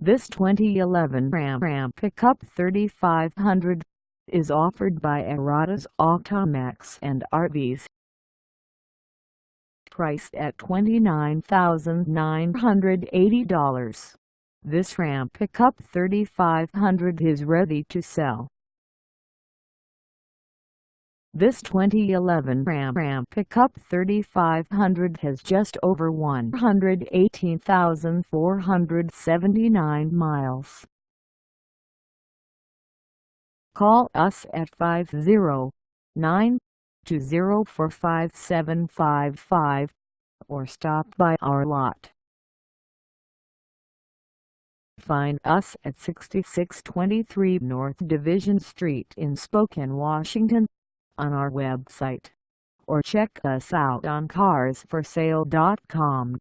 This 2011 Ram Pickup 3500 is offered by Arrotta's Automax and RVs. Priced at $29,980, this Ram Pickup 3500 is ready to sell. This 2011 Ram Pickup 3500 has just over 118,479 miles. Call us at 509-204-5755 or stop by our lot. Find us at 6623 North Division Street in Spokane, Washington, on our website, or check us out on carsforsale.com.